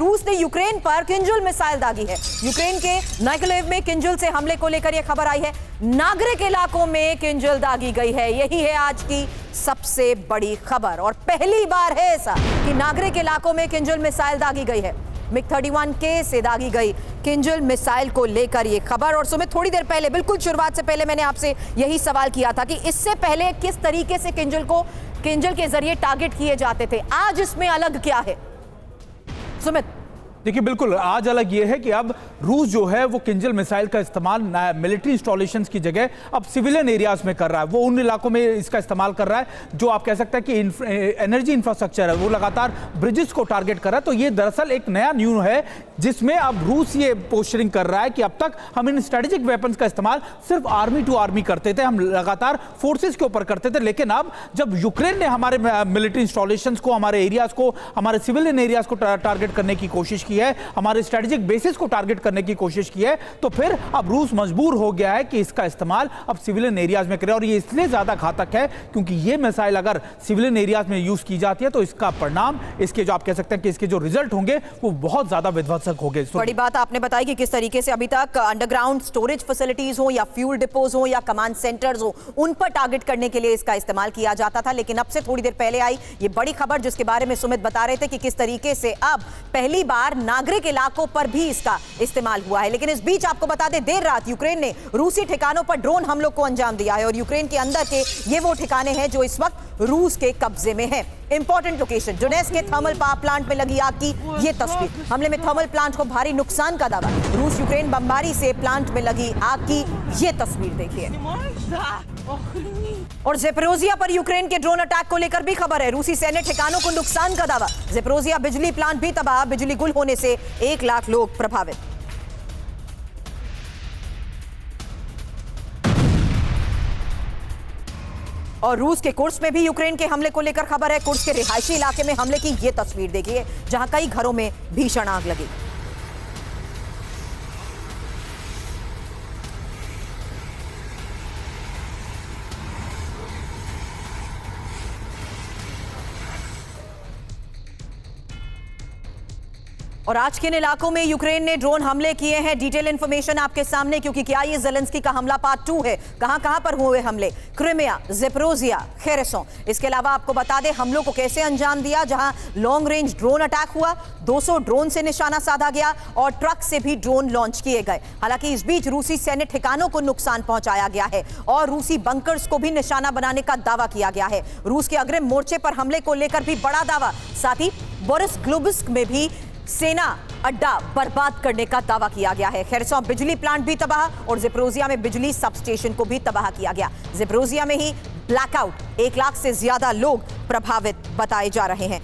रूस ने यूक्रेन पर किंजल मिसाइल दागी है। यूक्रेन के नाइकोलेव में किंजल से हमले को लेकर यह खबर आई है। नागरिक इलाकों में किंजल दागी गई है। यही है आज की सबसे बड़ी खबर और पहली बार है ऐसा कि नागरिक इलाकों में किंजल मिसाइल दागी गई है। मिग-31K से दागी गई किंजल मिसाइल को लेकर यह खबर। और सुमित, थोड़ी देर पहले, बिल्कुल शुरुआत से पहले मैंने आपसे यही सवाल किया था कि इससे पहले किस तरीके से किंजल के जरिए टारगेट किए जाते थे। आज इसमें अलग क्या है सुमित? देखिए, बिल्कुल आज अलग ये है कि अब रूस जो है वो किंजल मिसाइल का इस्तेमाल मिलिट्री इंस्टॉलेशंस की जगह अब सिविलियन एरियाज में कर रहा है। वो उन इलाकों में इसका इस्तेमाल कर रहा है जो आप कह सकते हैं कि एनर्जी इंफ्रास्ट्रक्चर है, वो लगातार ब्रिजेस को टारगेट कर रहा है। तो ये दरअसल एक नया न्यूज़ है जिसमें अब रूस ये पोस्टरिंग कर रहा है कि अब तक हम इन स्ट्रेटेजिक वेपन्स का इस्तेमाल सिर्फ आर्मी टू आर्मी करते थे, हम लगातार फोर्सेज के ऊपर करते थे। लेकिन अब जब यूक्रेन ने हमारे मिलिट्री इंस्टॉलेशंस को, हमारे एरियाज को, हमारे सिविलियन एरियाज को टारगेट करने की कोशिश की है, हमारे स्ट्रेटेजिक बेसिस को टारगेट करने की कोशिश की है, तो फिर अब रूस मजबूर हो गया है कि इसका इस्तेमाल अब सिविलियन एरियाज में करे। और ये इसलिए ज्यादा घातक है क्योंकि ये मिसाइल अगर सिविलियन एरियाज में यूज की जाती है तो इसका परिणाम, इसके जो आप कह सकते हैं कि इसके जो रिजल्ट होंगे वो बहुत ज्यादा विध्वंसक होंगे। बड़ी बात आपने बताई कि किस तरीके से अभी तक अंडरग्राउंड स्टोरेज फैसिलिटीज हो या फ्यूल डिपोज हो या कमांड सेंटर्स हो, उन पर टारगेट करने के लिए इसका इस्तेमाल किया जाता था। लेकिन अब से थोड़ी देर पहले आई ये बड़ी खबर जिसके बारे में सुमित बता रहे थे कि किस तरीके से अब पहली बार नागरिक इलाकों पर भी इसका इस्तेमाल हुआ है। लेकिन इस बीच आपको बता दें, देर रात यूक्रेन ने रूसी ठिकानों पर ड्रोन हमलों को अंजाम दिया है और यूक्रेन के अंदर के ये वो ठिकाने हैं जो इस वक्त रूस के कब्जे में हैं। इंपॉर्टेंट लोकेशन डोनेट्स्क के थर्मल पावर प्लांट में लगी आग की ये तस्वीर। हमले में थर्मल प्लांट को भारी नुकसान का दावा। रूस यूक्रेन बमबारी से प्लांट में लगी आग की ये तस्वीर देखिए। और ज़ेपोरिज़िया पर यूक्रेन के ड्रोन अटैक को लेकर भी खबर है। रूसी सैन्य ठिकानों को नुकसान का दावा। ज़ेपोरिज़िया बिजली प्लांट भी तबाह, बिजली गुल होने से 1 लाख लोग प्रभावित। और रूस के कुर्स्क में भी यूक्रेन के हमले को लेकर खबर है। कुर्स्क के रिहायशी इलाके में हमले की ये तस्वीर देखिए जहां कई घरों में भीषण आग लगी। और आज के इन इलाकों में यूक्रेन ने ड्रोन हमले किए हैं। डिटेल इंफॉर्मेशन आपके सामने, क्योंकि क्या ये ज़ेलेंस्की का हमला पार्ट 2 है। कहां पर हुए हमले? Crimea, Zaporizhzhia, Kherson. इसके अलावा आपको बता दें हमलों को कैसे अंजाम दिया। जहां लॉन्ग रेंज ड्रोन अटैक हुआ, 200 ड्रोन से निशाना साधा गया और ट्रक से भी ड्रोन लॉन्च किए गए। हालांकि इस बीच रूसी सैन्य ठिकानों को नुकसान पहुंचाया गया है और रूसी बंकर्स को भी निशाना बनाने का दावा किया गया है। रूस के अग्रिम मोर्चे पर हमले को लेकर भी बड़ा दावा। साथ ही बोरिस्ग्लोब्स्क में भी सेना अड्डा बर्बाद करने का दावा किया गया है। खेरसोन बिजली प्लांट भी तबाह और ज़ेपोरिज़िया में बिजली सबस्टेशन को भी तबाह किया गया। ज़ेपोरिज़िया में ही ब्लैकआउट, 1 लाख से ज्यादा लोग प्रभावित बताए जा रहे हैं।